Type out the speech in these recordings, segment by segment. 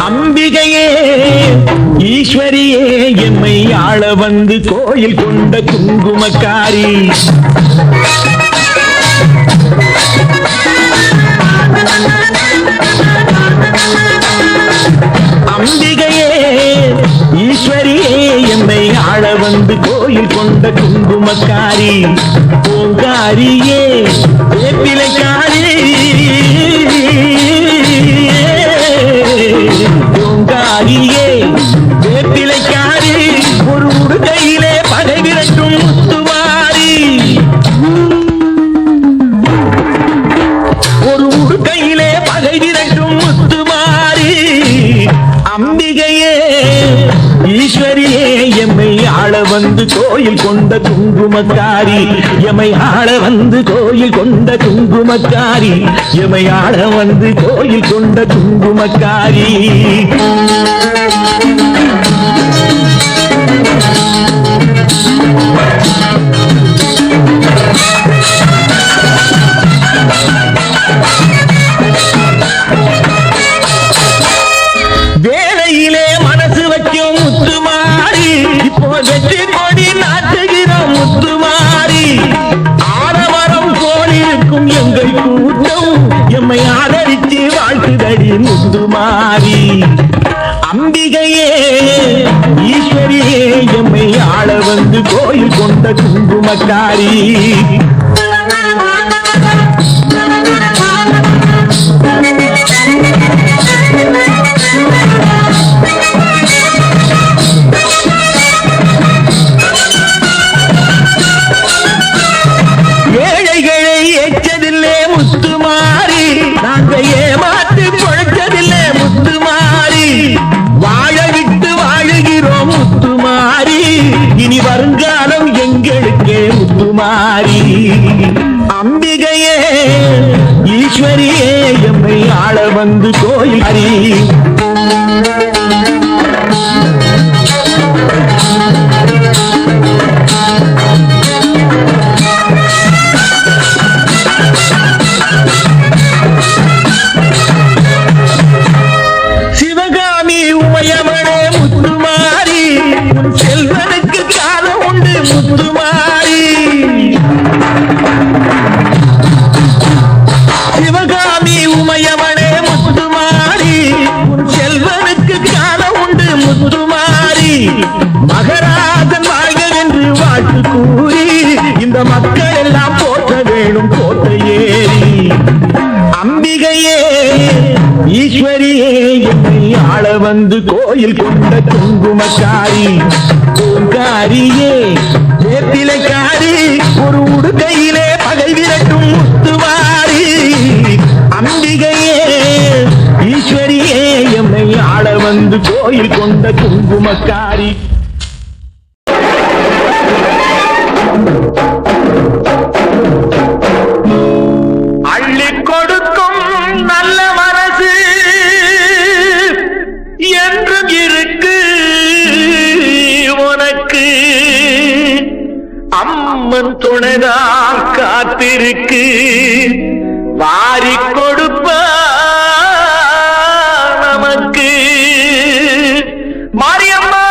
அம்பிகையே ஈஸ்வரியே எம்மை ஆள வந்து கோயில் கொண்ட குங்குமக்காரி. அம்பிகையே ஈஸ்வரியே எம்மை ஆள வந்து கோயில் கொண்ட குங்குமக்காரி. பூங்காரியே வேப்பிலைக்காரி, பூங்காரியே வேப்பிலைக்காரி, ஒரு உடுக்கையிலே பகை விரட்டும் முத்துமாரி, ஒரு உடுக்கையிலே பகை விரட்டும் முத்துமாரி. அம்பிகையே ஈஸ்வரியே எம்மை ஆள வந்து கோயில் கொண்ட குங்குமக்காரி. எம்மை ஆள வந்து கோயில் கொண்ட குங்குமக்காரி. எம்மை ஆள வந்து கோயில் கொண்ட குங்குமக்காரி. வேலையிலே மனசு வைக்கும் முத்துமாரி, இப்போ வெற்றி கொடி நாட்டுகிறோம் முத்துமாரி. ஆரவரம் போலிருக்கும் எங்கள் கூட்டம் எம்மை ஆதரித்து வாழ்த்துதடி முத்துமாரி. அம்பிகையே ஈஸ்வரியே எம்மை ஆள வந்து கோயில் கொண்ட குங்குமக்காரி. ஏழைகளை ஏற்றதில்லை முத்துமாரி, நாங்க ஏமாத்து பொழைச்சதில்லை முத்துமாரி. வாழ விட்டு வாழுகிறோம் முத்துமாரி, இனி வருங்காலம் எங்களுக்கே முத்துமாரி. அம்பிகையே ஈஸ்வரியே எம்மை ஆள வந்து கோயில். சிவகாமி உமையவனே முத்துமாரி, செல்வனுக்கு காலம் உண்டு முத்துமாரி. சிவகாமி உமையவனே முத்துமாரி, செல்வனுக்கு காலம் உண்டு முத்துமாரி. மகராஜன் வாழ்க என்று வாழ்த்து கூறி இந்த மக்கள் எல்லாம் போற்ற வேணும் கோட்டை ஏறி. அம்பிகையே ஈஸ்வரியே எம்மை ஆள வந்து கோயில் கொண்ட குங்குமக்காரி. பூங்காரியே வேப்பிலைக்காரி, ஒரு உடுக்கையிலே பகை விரட்டும் முத்துமாரி. அம்பிகையே ஈஸ்வரியே எம்மை ஆள வந்து கோயில் கொண்ட குங்குமக்காரி. அள்ளி கொடுக்கும் நல்ல மனசு என்றும் இருக்கு உனக்கு. அம்மன் துணைதான் காத்திருக்கு, வாரி கொடுப்ப நமக்கு. மாரியம்மா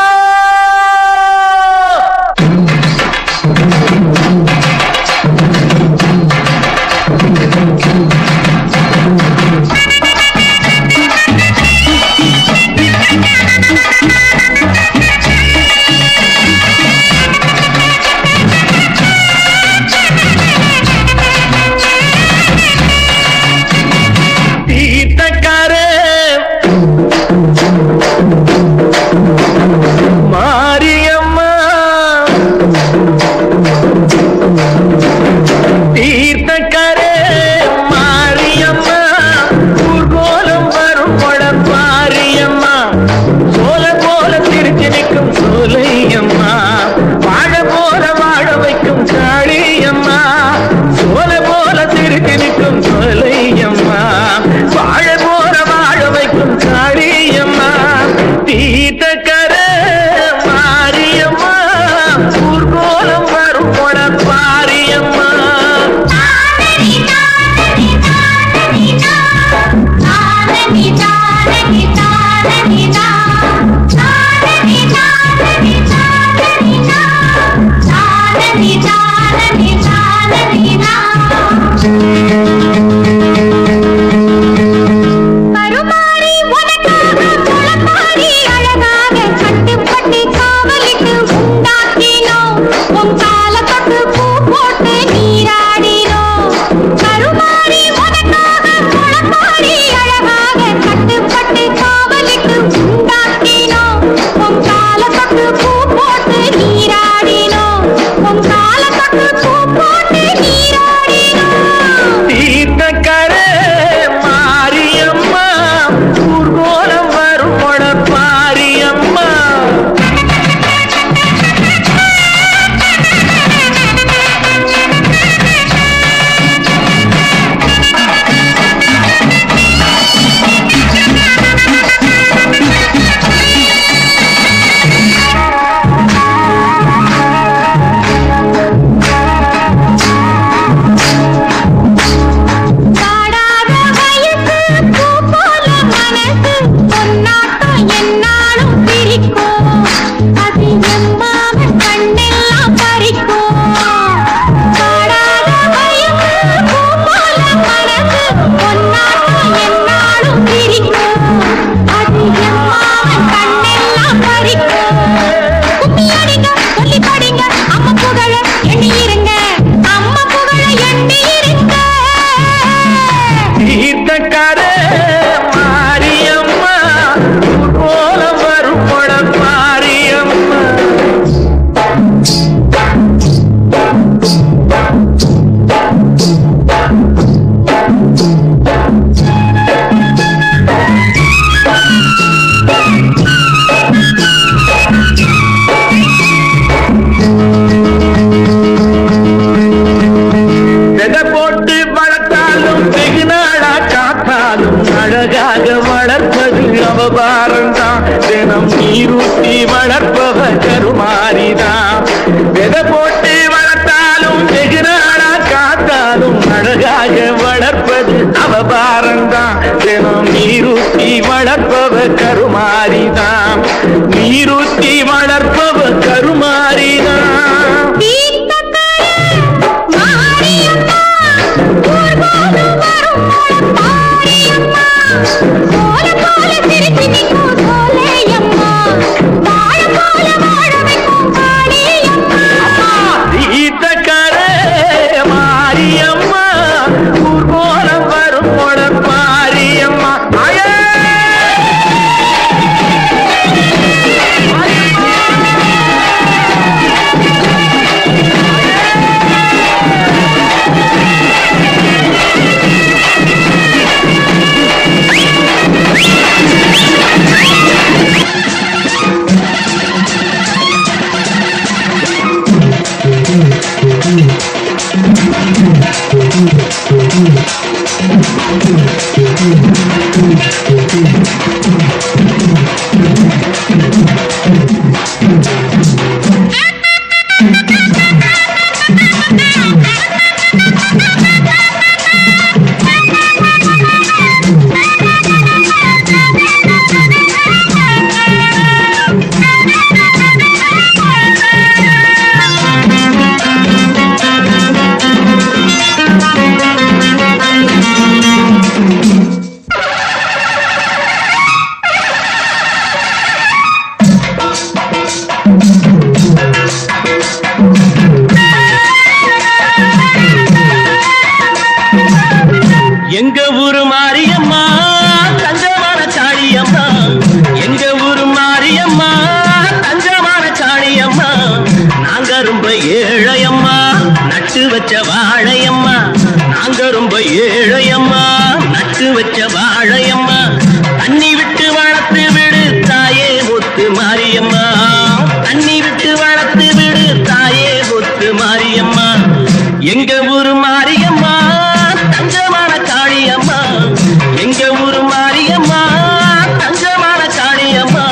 தீர்த்தக்காரே மாரியம்மா போல வரும் மாரியம்மா. அழகாக வளர்ப்பது அவபாரம்தான். தினம் நீரூட்டி வளர்ப்பவ கருமாரிதான். விதை போட்டு வளர்த்தாலும் வெகு நாளா காத்தாலும் அழகாக வளர்ப்பது அவபாரம்தான். தினம் நீரூட்டி வளர்ப்பவ கருமாரிதான். நீரூட்டி வளர்ப்பவ கருமாரிதான். எங்க ஊரு மாரியம்மா தங்கமான சாணியம்மா. எங்க ஊரு மாரியம்மா தங்கமான சாணியம்மா. நாங்க ரொம்ப ஏழையம்மா நட்டு வச்ச வாழையம்மா. நாங்க ரொம்ப ஏழையம்மா நட்டு வச்ச வாழையம்மா. தண்ணி விட்டு வளர்த்து விடு தாயே முத்து மாரியம்மா. தண்ணி விட்டு வளர்த்து விடு தாயே முத்து மாரியம்மா. எங்க ஊரு மாரியம்மா தங்கமான காளியம்மா. எங்க ஊரு மாரியம்மா தங்கமான காளியம்மா.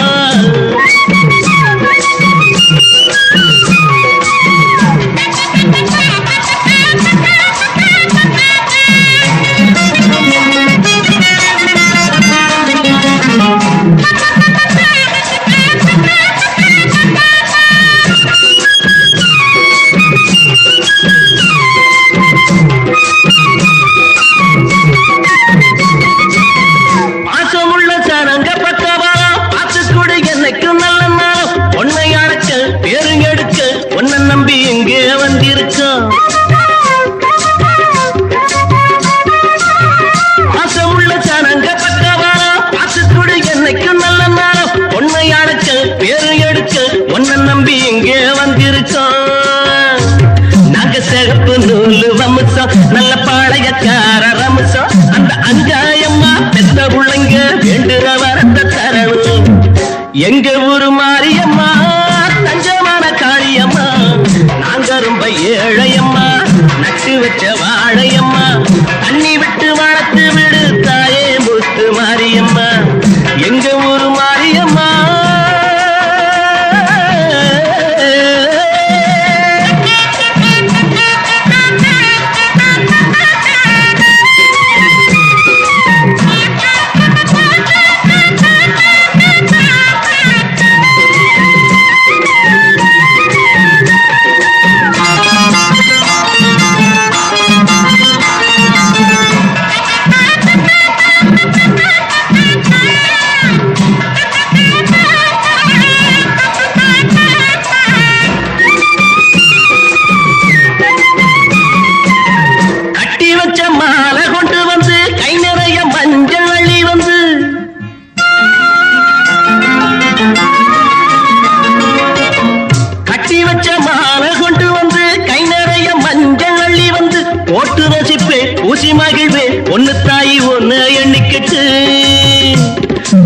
நம்பி எங்கே வந்திருக்கோம். பாசமுள்ள சனங்க பக்கவாரா பாசத்தோடு என்னைக்கும் நல்ல நாளம். பொன்னை அழைக்க பேரு எடுக்க ஒன்ன நம்பி எங்கே வந்திருக்கோம். நாங்க சிகப்பு நூலு வம்சம் நல்ல பாளையக்கார ரம்சம். அந்த அஞ்சாயம்மா பெத்த பிள்ளைங்க வேண்டுற வரத்தை தரணும். எங்க ஊரு மாரியம்மா தஞ்சமான காளியம்மா. நாங்க ரொம்ப ஏழையம்மா நட்டு வச்ச வாழையம்மா. தண்ணி விட்டு வளர்த்து விடு தாயே முத்து மாரியம்மா. எங்க ஊரு மாரியம்மா. தாய் ஒன்னு எண்ணிக்கிட்டு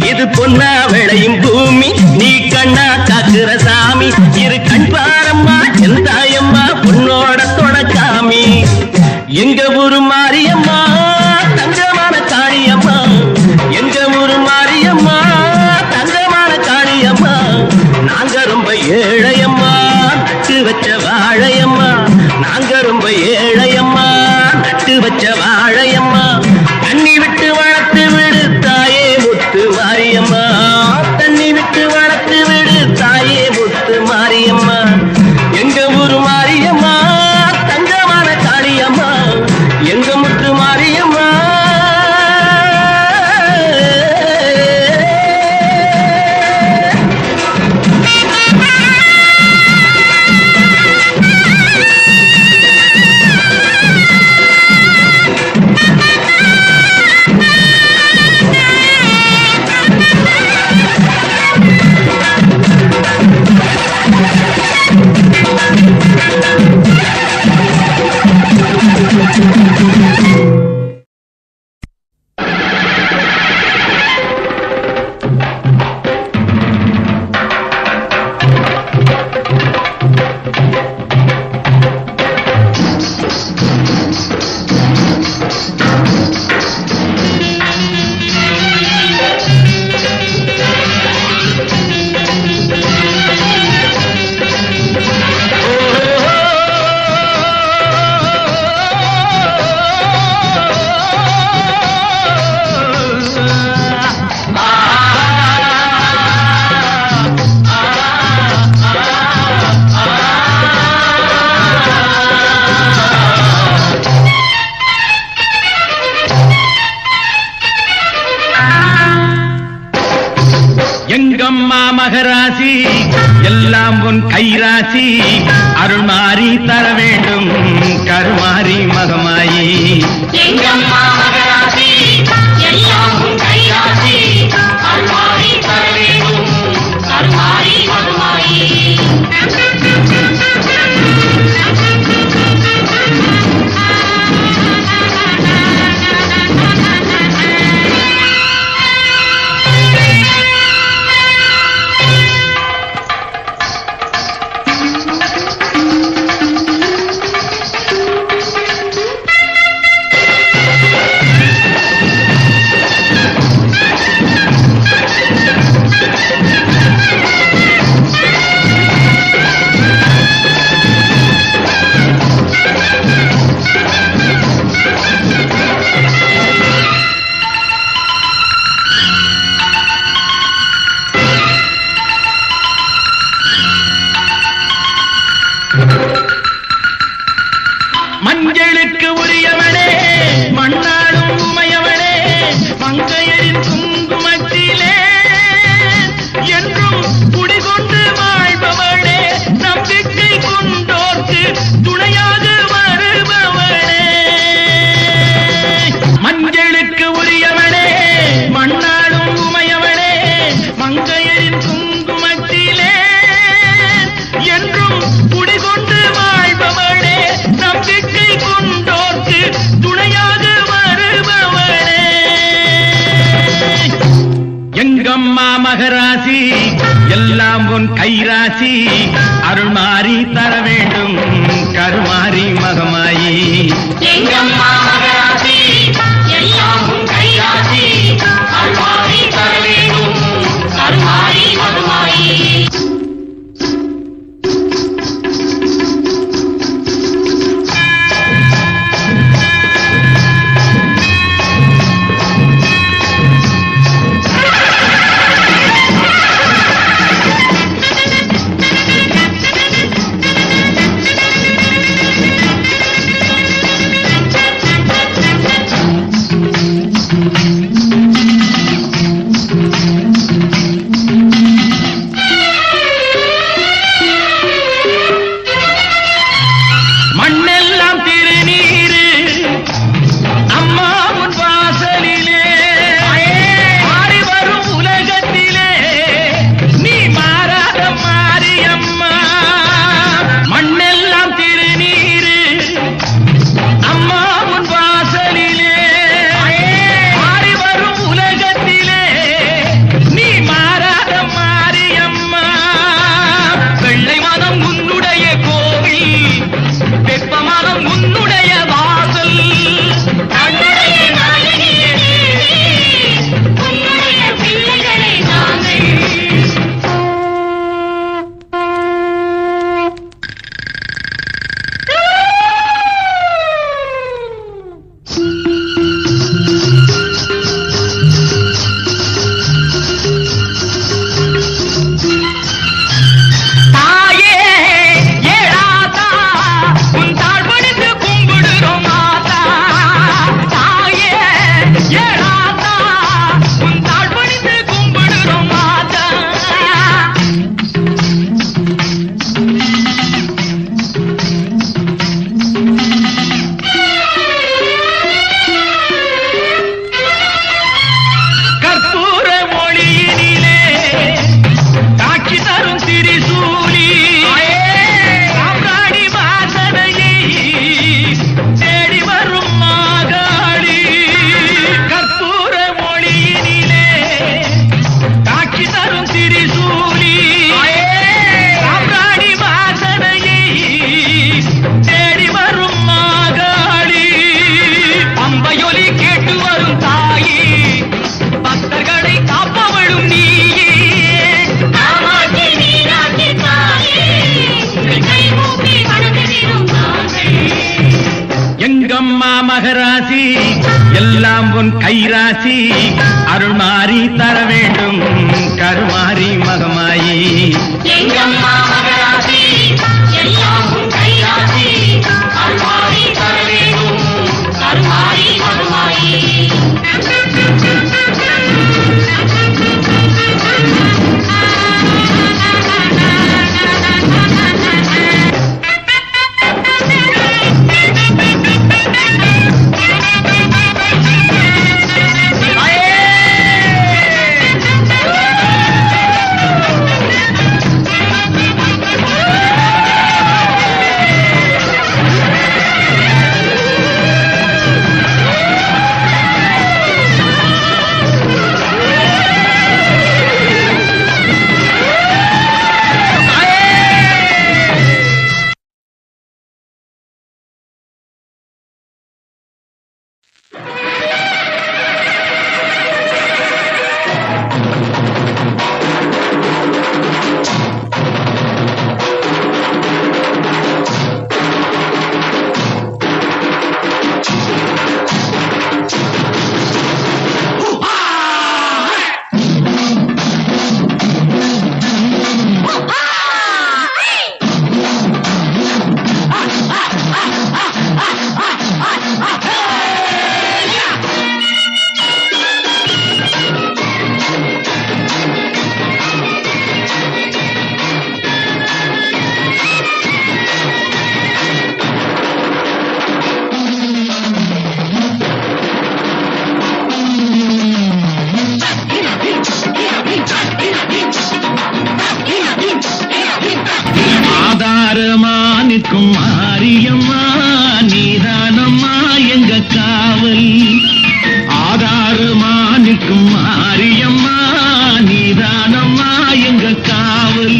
இது பொன்னா விளையும் பூமி நீ கண்ணா காக்குற சாமி இரு கண் பாரம்மா என் தாயம்மா உன்னோட தொடக்காமி எங்க ஊரு மாரியம்மா தங்கமான காளியம்மா எங்க ஊரு மாரியம்மா தங்கமான காளியம்மா நாங்க ரொம்ப ஏழையம்மா நட்டு வச்ச வாழையம்மா நாங்க ரொம்ப ஏழையம்மா நட்டு வச்ச வாழையம்மா தண்ணி விட்டு வளர்த்து விடு தாயே முத்து மாரியம்மா தண்ணி விட்டு வளர்த்து விடு தாயே முத்து மாரியம்மா எங்க ஊரு மாரியம்மா தங்கமான காளியம்மா எங்க முத்து மாரியம்மா எங்கம்மா மகராசி எல்லாம் உன் கைராசி அருள் மாறி தர வேண்டும் கருமாறி மகமாயி எங்கம்மா மகராசி எல்லாம் உன் கைராசி அருள் மாறி தர வேண்டும் கருமாறி மகமாயி மஞ்சளுக்கு உரியவனே மண்ணாடும் உமையவனே மங்கையரின் குங்குமத்திலே என்றும் குடிகொண்டு வாழ்பவளே நம்பிக்கை கொண்டோர்க்கு துணையாக வருபவளே மஞ்சளுக்கு உரியவனே மண்ணாடும் உமையவனே மங்கையரின் குங்குமத்திலே என்றும் குடிகொண்டு வாழ்பவளே நம்பிக்கை கொண்டோர்க்கு துணையாக வருபவளே எங்கம்மா மகராசி எல்லாம் உன் கைராசி அருள் மாறி தர வேண்டும் கருமாறி மகமாயி எங்கம்மா மகராசி எல்லாம் உன் கைராசி அருள் மாறி தர வேண்டும் கருமாறி மகமாயி கைராசி அருள் மாறி தர வேண்டும் கருமாரி மகமாயி எங்கம்மா மகராசி எல்லாம் உன் கைராசி அருள்வாரி தர வேணும் கருமாரி மகமாயி ஆதாரமானிக்கும் மாரியம்மா நீதானம்மா எங்க காவல் ஆதாரமானிக்கும் மாரியம்மா நீதானம்மா எங்க காவல்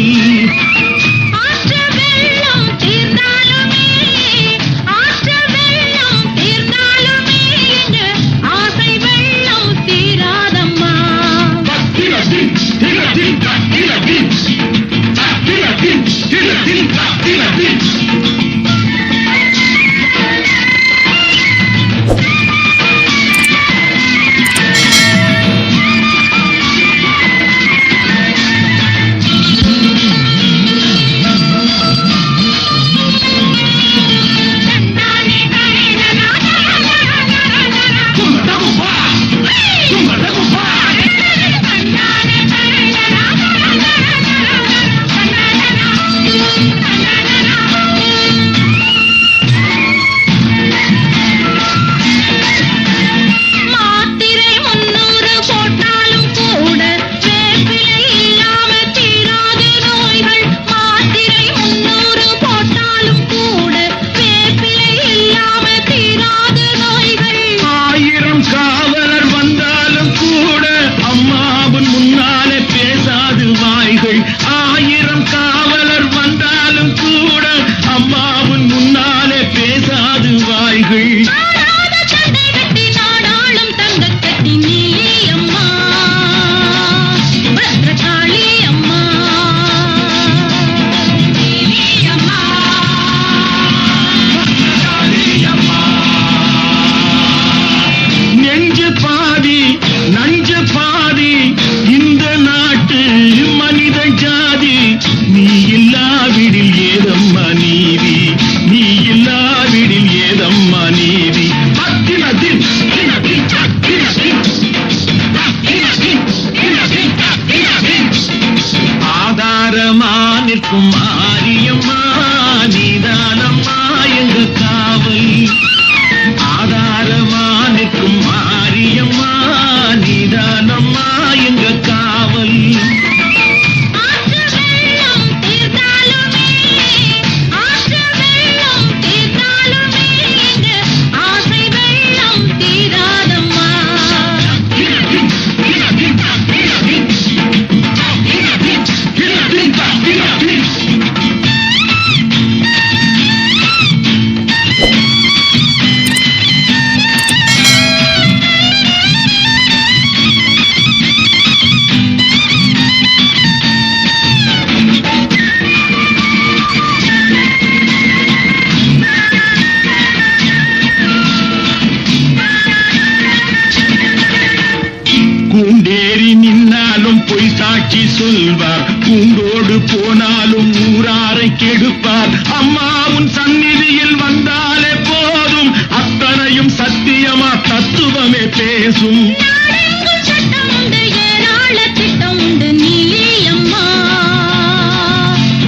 சாட்சி சொல்வார். பூண்டோடு போனாலும் ஊராரை கெடுப்பார். அம்மா உன் சந்நிதியில் வந்தாலே போதும், அத்தனையும் சத்தியமா தத்துவமே பேசும். நாடெங்கும் சட்டம் உண்டு, ஏராள திட்டம் உண்டு, நீலி அம்மா,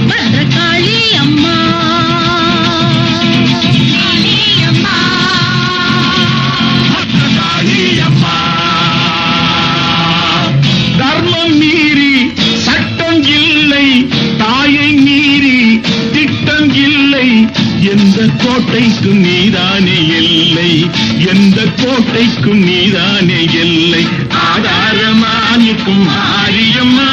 பத்ரகாளி அம்மா, நீலி அம்மா, பத்ரகாளி அம்மா. தர்மம் மீறி சட்டம் இல்லை, தாயை மீறி திட்டம் இல்லை, எந்த கோட்டைக்கும் நீதானே எல்லை, எந்த கோட்டைக்கும் நீதானே எல்லை. ஆதாரமா நிற்கும் மாரியம்மா